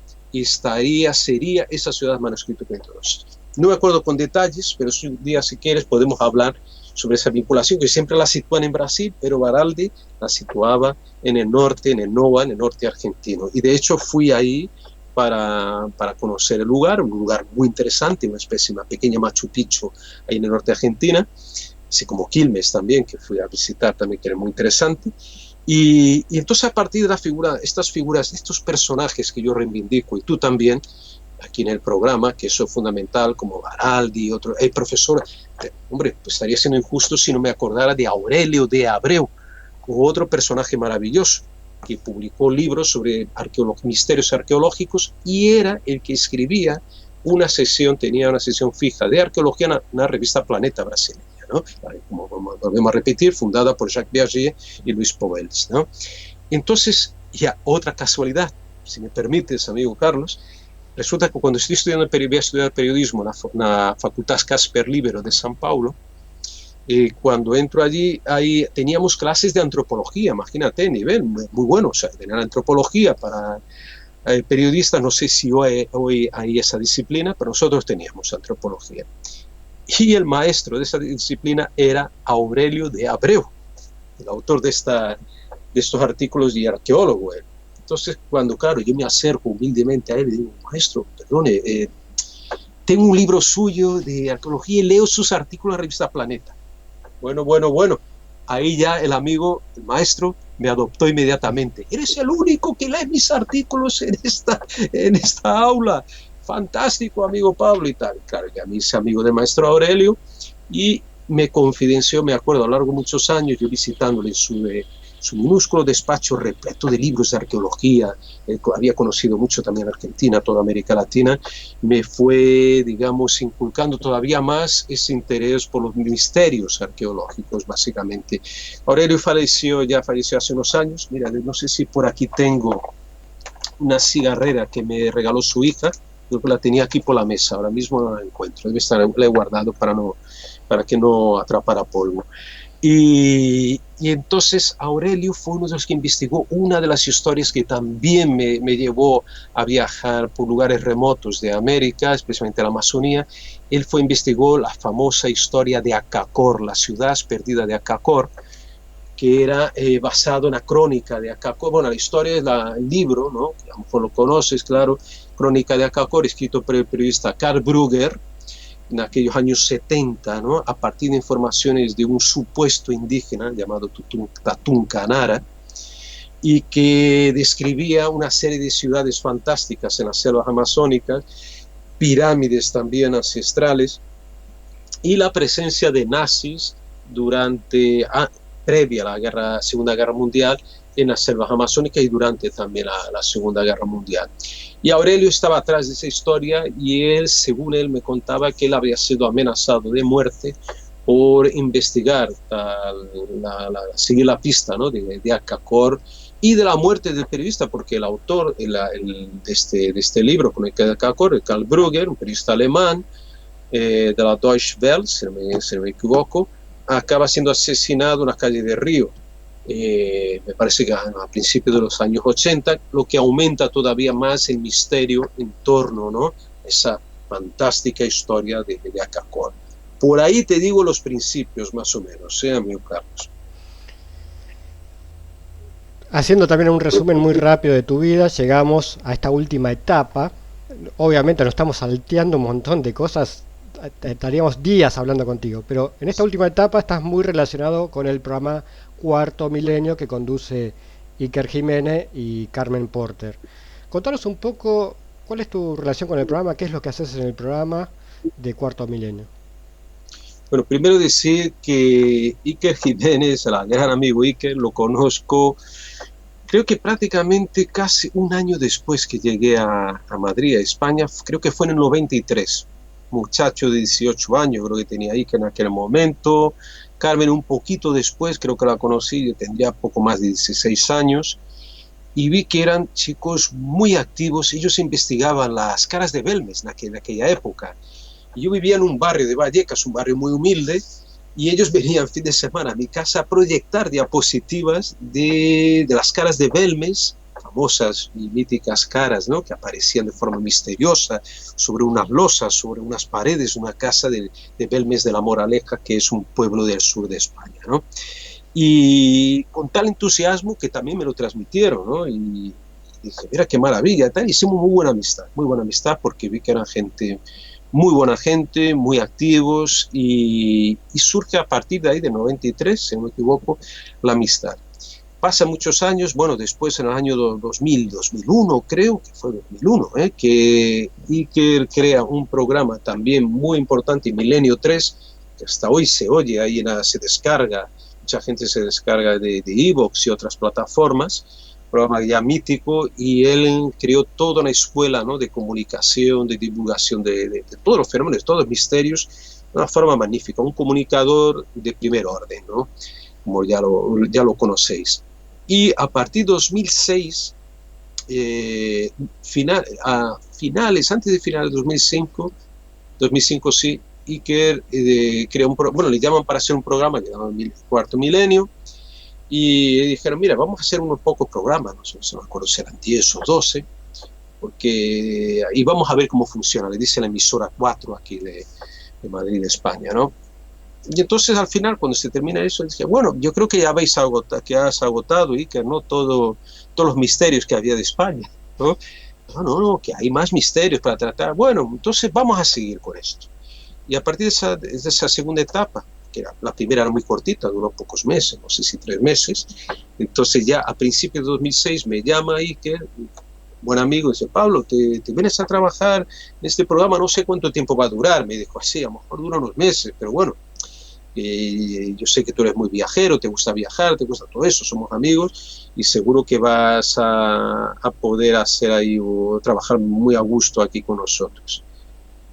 sería esa ciudad manuscrito 512. No me acuerdo con detalles, pero un día, si quieres, podemos hablar sobre esa vinculación, que siempre la sitúan en Brasil, pero Baraldi la situaba en el norte, en el NOA, en el norte argentino. Y de hecho fui ahí para conocer el lugar, un lugar muy interesante, una pequeña Machu Picchu ahí en el norte de Argentina, así como Quilmes también, que fui a visitar también, que era muy interesante. Y entonces, a partir de estas figuras, estos personajes que yo reivindico, y tú también, aquí en el programa, que eso es fundamental, como Baraldi, otro, el profesor, hombre, pues estaría siendo injusto si no me acordara de Aurelio de Abreu, otro personaje maravilloso, que publicó libros sobre misterios arqueológicos, y era el que escribía tenía una sesión fija de arqueología en la revista Planeta brasileña, ¿no? Como volvemos a repetir, fundada por Jacques Piaget y Luis Pobels, ¿no? Entonces, ya otra casualidad, si me permites, amigo Carlos, resulta que cuando estoy voy a estudiar periodismo en la Facultad Casper Libero de São Paulo, cuando entro allí, ahí teníamos clases de antropología, imagínate, nivel muy bueno, o sea, tener antropología para periodistas, no sé si hoy hay esa disciplina, pero nosotros teníamos antropología. Y el maestro de esa disciplina era Aurelio de Abreu, el autor de estos artículos y arqueólogo. Entonces, cuando, claro, yo me acerco humildemente a él y digo, maestro, perdone, tengo un libro suyo de arqueología y leo sus artículos en la revista Planeta. Bueno, ahí ya el maestro, me adoptó inmediatamente. Eres el único que lee mis artículos en esta aula. Fantástico, amigo Pablo, y tal. Claro, ya me hice amigo del maestro Aurelio y me confidenció, me acuerdo, a lo largo de muchos años, yo visitándole en su minúsculo despacho repleto de libros de arqueología, había conocido mucho también Argentina, toda América Latina, me fue, digamos, inculcando todavía más ese interés por los misterios arqueológicos, básicamente. Aurelio falleció hace unos años. Mira, no sé si por aquí tengo una cigarrera que me regaló su hija, creo que la tenía aquí por la mesa, ahora mismo no la encuentro, debe estar, la he guardado para que no atrapara polvo. Y entonces Aurelio fue uno de los que investigó una de las historias que también me llevó a viajar por lugares remotos de América, especialmente la Amazonía. Él investigó la famosa historia de Acacor, la ciudad perdida de Acacor, que era basado en la crónica de Acacor. Bueno, la historia es el libro, ¿no? Que a lo mejor lo conoces, claro, Crónica de Acacor, escrito por el periodista Karl Brugger, en aquellos años 70, ¿no? A partir de informaciones de un supuesto indígena llamado Tatún Canara, y que describía una serie de ciudades fantásticas en las selvas amazónicas, pirámides también ancestrales, y la presencia de nazis previa a la Segunda Guerra Mundial en las selvas amazónicas y durante también la Segunda Guerra Mundial. Y Aurelio estaba atrás de esa historia y él, según él me contaba, que él había sido amenazado de muerte por investigar, seguir la pista, ¿no? de Acacor y de la muerte del periodista, porque el autor de este libro, Crónica de Acacor, Karl Brugger, un periodista alemán de la Deutsche Welle, si no me equivoco, acaba siendo asesinado en la calle de Río. Me parece que a principios de los años 80, lo que aumenta todavía más el misterio en torno, ¿no? Esa fantástica historia de Acacor. Por ahí te digo los principios, más o menos, amigo Carlos. Haciendo también un resumen muy rápido de tu vida, llegamos a esta última etapa. Obviamente nos estamos salteando un montón de cosas, estaríamos días hablando contigo, pero en esta última etapa estás muy relacionado con el programa Cuarto Milenio que conduce Iker Jiménez y Carmen Porter. Contanos un poco cuál es tu relación con el programa, qué es lo que haces en el programa de Cuarto Milenio. Bueno, primero decir que Iker Jiménez, el gran amigo Iker, lo conozco creo que prácticamente casi un año después que llegué a Madrid, a España, creo que fue en el 93. Muchacho de 18 años, creo que tenía Iker en aquel momento, Carmen un poquito después, creo que la conocí, yo tendría poco más de 16 años, y vi que eran chicos muy activos. Ellos investigaban las caras de Belmes en aquella época. Y yo vivía en un barrio de Vallecas, un barrio muy humilde, y ellos venían fin de semana a mi casa a proyectar diapositivas de las caras de Belmes, famosas y míticas caras, ¿no?, que aparecían de forma misteriosa sobre unas losas, sobre unas paredes, una casa de Belmes de la Moraleja, que es un pueblo del sur de España, ¿no? Y con tal entusiasmo que también me lo transmitieron, ¿no? Y dije, mira qué maravilla, tal. Hicimos muy buena amistad, porque vi que eran gente, muy buena gente, muy activos, y surge a partir de ahí, de 93, si no me equivoco, la amistad. Pasan muchos años, bueno, después en el año 2000, 2001, creo que fue 2001, que Iker crea un programa también muy importante, Milenio 3, que hasta hoy se oye, ahí se descarga, mucha gente se descarga de iVoox y otras plataformas, programa ya mítico, y él creó toda una escuela, ¿no?, de comunicación, de divulgación de todos los fenómenos, de todos los misterios, de una forma magnífica, un comunicador de primer orden, ¿no?, como ya lo conocéis. Y a partir de 2006, antes de finales de 2005 sí, Iker crea bueno, le llaman para hacer un programa que se llama Cuarto Milenio, y dijeron, mira, vamos a hacer unos pocos programas, no sé si me acuerdo si eran 10 o 12, porque y vamos a ver cómo funciona, le dice la emisora 4 aquí de Madrid, España, ¿no? Y entonces al final, cuando se termina eso, dije, bueno, yo creo que ya has agotado, Iker, ¿no?, todos los misterios que había de España, ¿no? No, que hay más misterios para tratar. Bueno, entonces vamos a seguir con esto. Y a partir de esa segunda etapa, que la primera era muy cortita, duró pocos meses, no sé si 3 meses, entonces ya a principios de 2006 me llama Iker, buen amigo, dice, Pablo, te vienes a trabajar en este programa, no sé cuánto tiempo va a durar. Me dijo, así, a lo mejor dura unos meses, pero bueno, yo sé que tú eres muy viajero, te gusta viajar, te gusta todo eso, somos amigos, y seguro que vas a poder hacer ahí o trabajar muy a gusto aquí con nosotros.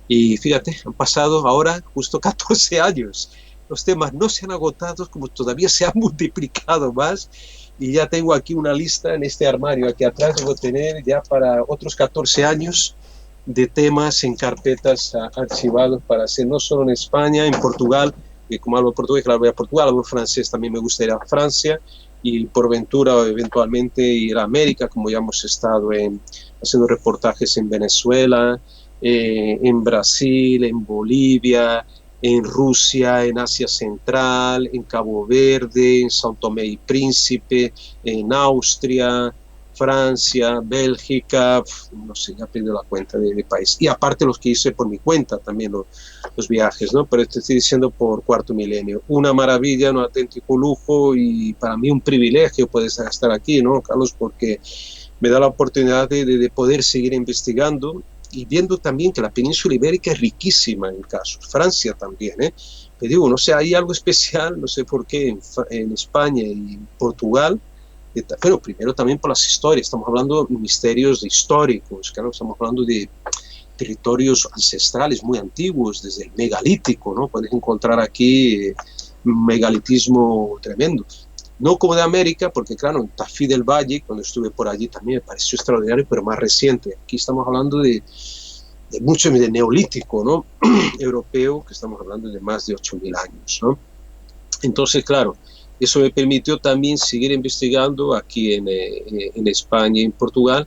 Y fíjate, han pasado ahora justo 14 años. Los temas no se han agotado, como todavía se han multiplicado más, y ya tengo aquí una lista en este armario. Aquí atrás debo tener ya para otros 14 años de temas en carpetas archivados para hacer, no solo en España, en Portugal, que como hablo portugués, claro, voy a Portugal, hablo francés, también me gusta ir a Francia, y por ventura eventualmente ir a América, como ya hemos estado haciendo reportajes en Venezuela, en Brasil, en Bolivia, en Rusia, en Asia Central, en Cabo Verde, en São Tomé y Príncipe, en Austria, Francia, Bélgica, no sé, ya perdí la cuenta de país. Y aparte los que hice por mi cuenta también, los viajes, ¿no? Pero te estoy diciendo por Cuarto Milenio. Una maravilla, un auténtico lujo, y para mí un privilegio poder estar aquí, ¿no, Carlos? Porque me da la oportunidad de poder seguir investigando y viendo también que la península ibérica es riquísima en casos. Francia también, ¿eh? Te digo, no sé, hay algo especial, no sé por qué, en España y en Portugal. Pero primero también por las historias, estamos hablando de misterios históricos, claro, estamos hablando de territorios ancestrales muy antiguos, desde el megalítico, ¿no? Puedes encontrar aquí un megalitismo tremendo. No como de América, porque claro, en Tafí del Valle, cuando estuve por allí también me pareció extraordinario, pero más reciente. Aquí estamos hablando de mucho de neolítico, ¿no? Europeo, que estamos hablando de más de 8.000 años, ¿no? Entonces, claro, eso me permitió también seguir investigando aquí en España y en Portugal,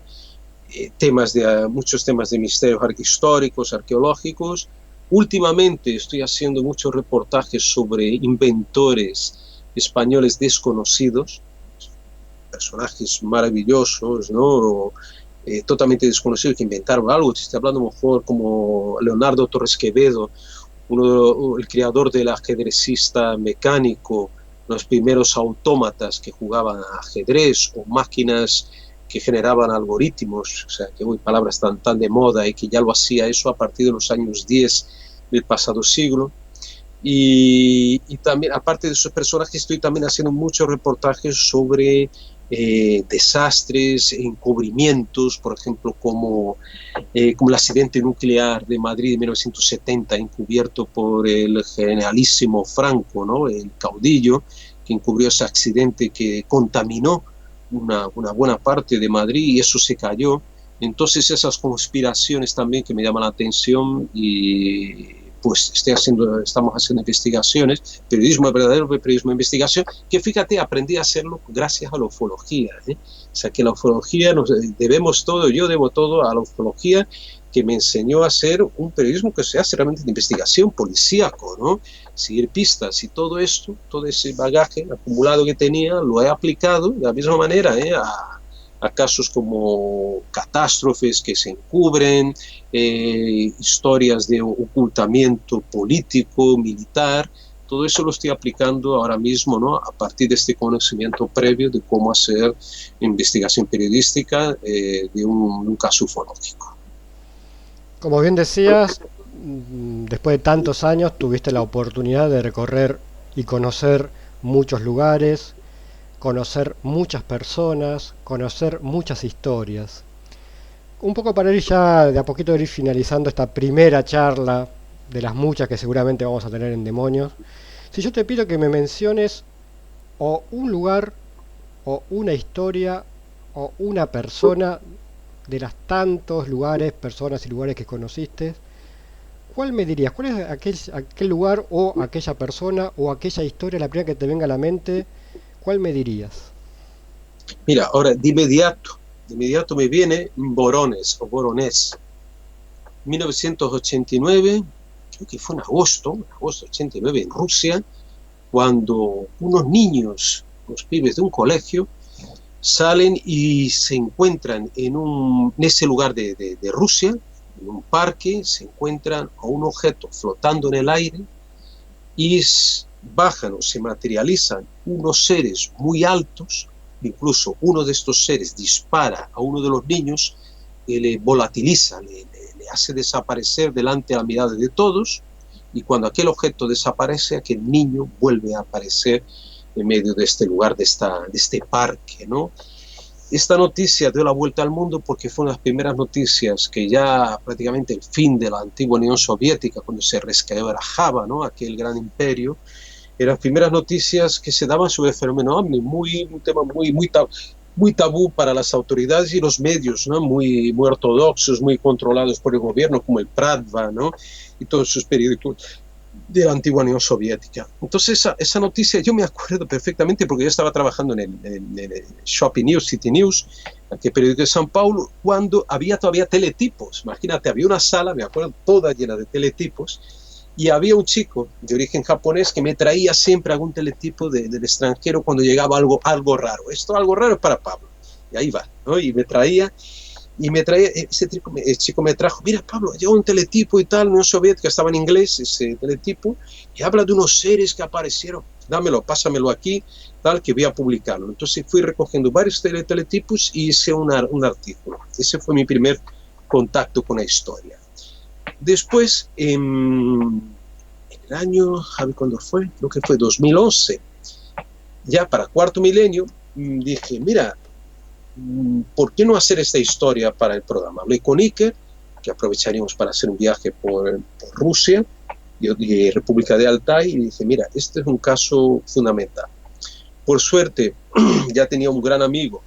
muchos temas de misterios históricos, arqueológicos. Últimamente estoy haciendo muchos reportajes sobre inventores españoles desconocidos, personajes maravillosos, ¿no? Totalmente desconocidos que inventaron algo. Estoy hablando a lo mejor como Leonardo Torres Quevedo, el creador del ajedrecista mecánico, los primeros autómatas que jugaban a ajedrez, o máquinas que generaban algoritmos, o sea, que hoy palabras tan de moda, y que ya lo hacía eso a partir de los años 10 del pasado siglo. Y también, aparte de esos personajes, estoy también haciendo muchos reportajes sobre desastres, encubrimientos, por ejemplo, como el accidente nuclear de Madrid de 1970, encubierto por el generalísimo Franco, ¿no? El caudillo, que encubrió ese accidente que contaminó una buena parte de Madrid y eso se cayó. Entonces esas conspiraciones también que me llaman la atención y pues estamos haciendo investigaciones, periodismo verdadero, periodismo de investigación, que fíjate, aprendí a hacerlo gracias a la ufología. O sea, que la ufología, debemos todo, yo debo todo a la ufología, que me enseñó a hacer un periodismo que se hace realmente de investigación policíaco, ¿no? Seguir pistas y todo esto, todo ese bagaje acumulado que tenía, lo he aplicado de la misma manera a casos como catástrofes que se encubren, historias de ocultamiento político, militar, todo eso lo estoy aplicando ahora mismo, ¿no? A partir de este conocimiento previo de cómo hacer investigación periodística de un caso ufológico. Como bien decías, después de tantos años tuviste la oportunidad de recorrer y conocer muchos lugares, conocer muchas personas, conocer muchas historias. Un poco para ir ya de a poquito ir finalizando esta primera charla de las muchas que seguramente vamos a tener en Demonios. Si yo te pido que me menciones o un lugar o una historia o una persona de los tantos lugares, personas y lugares que conociste, ¿cuál me dirías? ¿Cuál es aquel lugar o aquella persona o aquella historia, la primera que te venga a la mente? ¿Cuál me dirías? Mira, ahora de inmediato me viene Voronezh o Voronezh, 1989, creo que fue en agosto 89 en Rusia, cuando unos niños, los pibes de un colegio, salen y se encuentran en ese lugar de Rusia, en un parque, se encuentran a un objeto flotando en el aire y bajan o se materializan unos seres muy altos. Incluso uno de estos seres dispara a uno de los niños, le volatiliza, le hace desaparecer delante de la mirada de todos, y cuando aquel objeto desaparece, aquel niño vuelve a aparecer en medio de este lugar, de este parque, ¿no? Esta noticia dio la vuelta al mundo porque fue una de las primeras noticias que ya prácticamente el fin de la antigua Unión Soviética, cuando se resquebrajaba, ¿no? Aquel gran imperio, eran las primeras noticias que se daban sobre el fenómeno OVNI, un tema muy tabú para las autoridades y los medios, ¿no? Muy ortodoxos, muy controlados por el gobierno, como el Pravda, ¿no? Y todos sus periódicos de la antigua Unión Soviética. Entonces esa noticia yo me acuerdo perfectamente porque yo estaba trabajando en el Shopping News, City News, aquel periódico de São Paulo, cuando había todavía teletipos. Imagínate, había una sala, me acuerdo, toda llena de teletipos, y había un chico de origen japonés que me traía siempre algún teletipo del extranjero cuando llegaba algo raro. Esto algo raro es para Pablo. Y ahí va, ¿no? Y me traía, el chico me trajo, mira Pablo, llegó un teletipo y tal, Unión Soviética, estaba en inglés ese teletipo, y habla de unos seres que aparecieron, dámelo, pásamelo aquí, tal, que voy a publicarlo. Entonces fui recogiendo varios teletipos y hice un artículo. Ese fue mi primer contacto con la historia. Después, en el año, ¿cuándo fue? Creo que fue 2011, ya para cuarto milenio, dije, mira, ¿por qué no hacer esta historia para el programa? Hablé con Iker, que aprovecharíamos para hacer un viaje por Rusia y República de Altai, y dije, mira, este es un caso fundamental. Por suerte, ya tenía un gran amigo,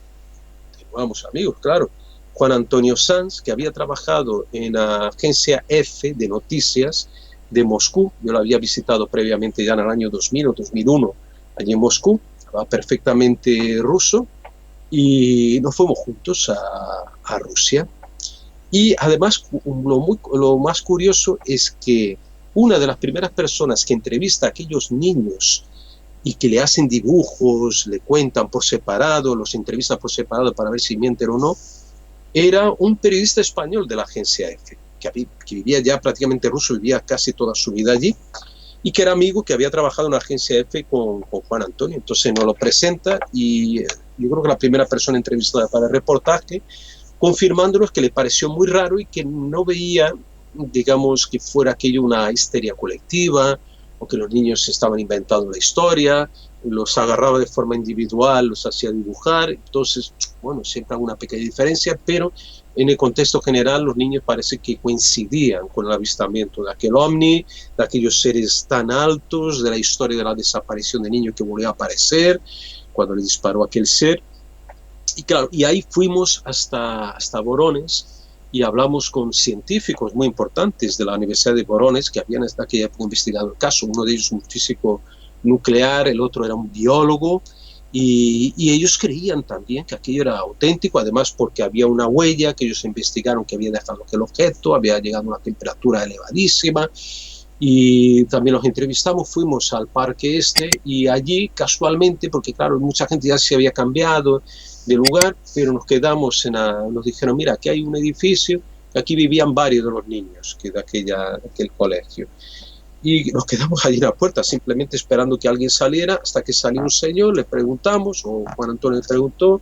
teníamos amigos, claro, Juan Antonio Sanz, que había trabajado en la agencia F de noticias de Moscú. Yo lo había visitado previamente ya en el año 2000 o 2001, allí en Moscú, hablaba perfectamente ruso, y nos fuimos juntos a Rusia. Y además, lo más curioso es que una de las primeras personas que entrevista a aquellos niños y que le hacen dibujos, le cuentan por separado, los entrevista por separado para ver si mienten o no, era un periodista español de la agencia F, que vivía ya prácticamente ruso, vivía casi toda su vida allí, y que era amigo, que había trabajado en la agencia F con Juan Antonio. Entonces nos lo presenta y yo creo que la primera persona entrevistada para el reportaje, confirmándonos que le pareció muy raro y que no veía, digamos, que fuera aquello una histeria colectiva o que los niños estaban inventando la historia. los agarraba de forma individual, los hacía dibujar. Entonces, bueno, siempre hay una pequeña diferencia, pero en el contexto general los niños parece que coincidían con el avistamiento de aquel ovni, de aquellos seres tan altos, de la historia de la desaparición de niño que volvió a aparecer cuando le disparó aquel ser. Y claro, y ahí fuimos hasta Borones y hablamos con científicos muy importantes de la Universidad de Borones que habían hasta aquella época investigado el caso. Uno de ellos un físico nuclear, el otro era un biólogo, y ellos creían también que aquello era auténtico, además porque había una huella que ellos investigaron que había dejado aquel objeto, había llegado a una temperatura elevadísima, y también los entrevistamos, fuimos al parque este, y allí casualmente, porque claro, mucha gente ya se había cambiado de lugar, pero nos quedamos nos dijeron, mira, aquí hay un edificio, aquí vivían varios de los niños que de aquel colegio. Y nos quedamos allí en la puerta, simplemente esperando que alguien saliera, hasta que salió un señor, le preguntamos, o Juan Antonio le preguntó,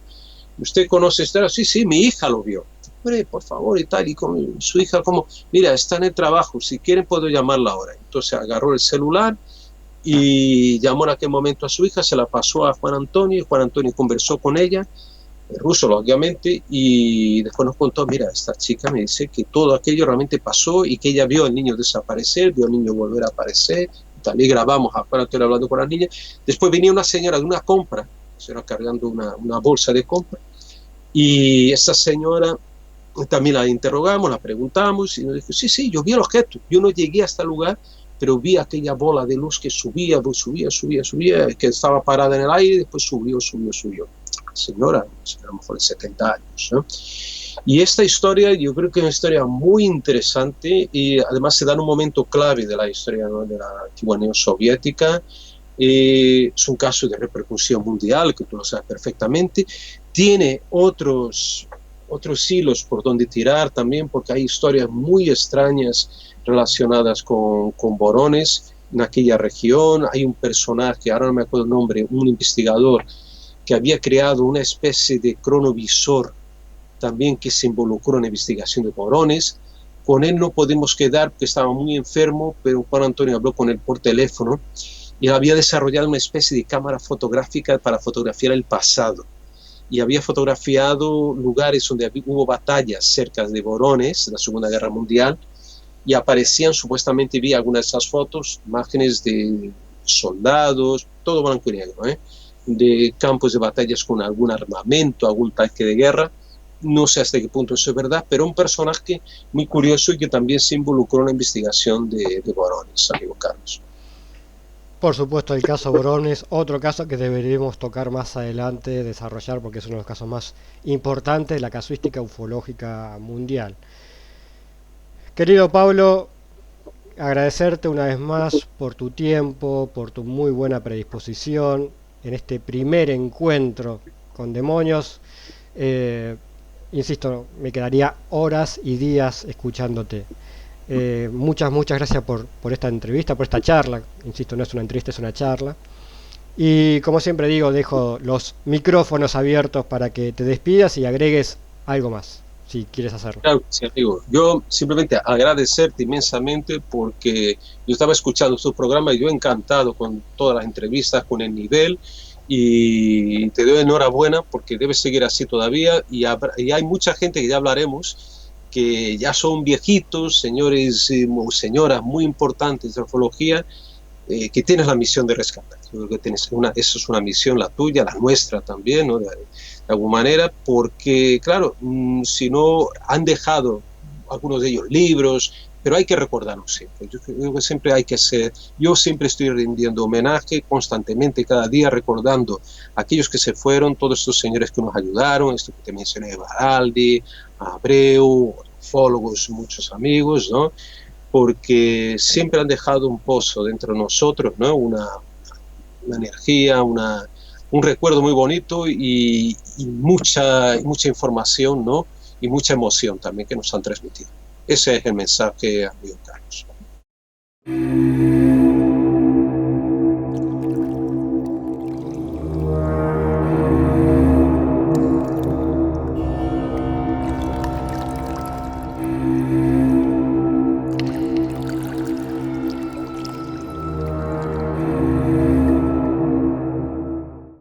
¿usted conoce esta? Sí, sí, mi hija lo vio. Hombre, por favor, y tal, y con su hija como, mira, está en el trabajo, si quieren puedo llamarla ahora. Entonces agarró el celular y llamó en aquel momento a su hija, se la pasó a Juan Antonio, y Juan Antonio conversó con ella, ruso, lógicamente, y después nos contó, mira, esta chica me dice que todo aquello realmente pasó y que ella vio al niño desaparecer, vio al niño volver a aparecer, y tal, y grabamos a Juan Antonio hablando con la niña. Después venía una señora de una compra, se era cargando una bolsa de compra, y esa señora también la interrogamos, la preguntamos, y nos dijo, sí, sí, yo vi el objeto, yo no llegué hasta el lugar, pero vi aquella bola de luz que subía, que estaba parada en el aire, y después subió. Señora, a lo mejor de 70 años, ¿no? Y esta historia yo creo que es una historia muy interesante y además se da en un momento clave de la historia, ¿no?, de la antigua Unión Soviética. Es un caso de repercusión mundial, que tú lo sabes perfectamente. Tiene otros hilos por donde tirar también, porque hay historias muy extrañas relacionadas con Borones en aquella región. Hay un personaje, ahora no me acuerdo el nombre, un investigador que había creado una especie de cronovisor también que se involucró en la investigación de Borones. Con él no podemos quedar porque estaba muy enfermo, pero Juan Antonio habló con él por teléfono y había desarrollado una especie de cámara fotográfica para fotografiar el pasado. Y había fotografiado lugares donde hubo batallas cerca de Borones, de la Segunda Guerra Mundial, y aparecían, supuestamente vi algunas de esas fotos, imágenes de soldados, todo blanco y negro, de campos de batallas con algún armamento, algún tanque de guerra. No sé hasta qué punto eso es verdad, pero un personaje muy curioso y que también se involucró en la investigación de Borones, amigo Carlos. Por supuesto, el caso Borones, otro caso que deberíamos tocar más adelante, desarrollar, porque es uno de los casos más importantes de la casuística ufológica mundial. Querido Pablo, agradecerte una vez más por tu tiempo, por tu muy buena predisposición en este primer encuentro con demonios. Insisto, me quedaría horas y días escuchándote. Muchas gracias por esta entrevista, por esta charla. Insisto, no es una entrevista, es una charla. Y como siempre digo, dejo los micrófonos abiertos para que te despidas y agregues algo más, si quieres hacerlo. Claro, sí, amigo. Yo simplemente agradecerte inmensamente porque yo estaba escuchando tu programa y yo encantado con todas las entrevistas, con el nivel, y te doy enhorabuena porque debes seguir así todavía y hay mucha gente que ya hablaremos que ya son viejitos, señores o señoras muy importantes de la ufología, que tienes la misión de rescatar. Yo creo que eso es una misión la tuya, la nuestra también, ¿no? De alguna manera, porque claro, si no han dejado algunos de ellos libros, pero hay que recordarlos siempre. Yo creo que siempre hay que hacer, yo siempre estoy rindiendo homenaje constantemente, cada día recordando a aquellos que se fueron, todos estos señores que nos ayudaron, esto que te mencioné, Baraldi, Abreu, ufólogos, muchos amigos, ¿no? Porque siempre han dejado un pozo dentro de nosotros, ¿no? Una energía, un recuerdo muy bonito y mucha información, ¿no? Y mucha emoción también que nos han transmitido. Ese es el mensaje, amigo Carlos.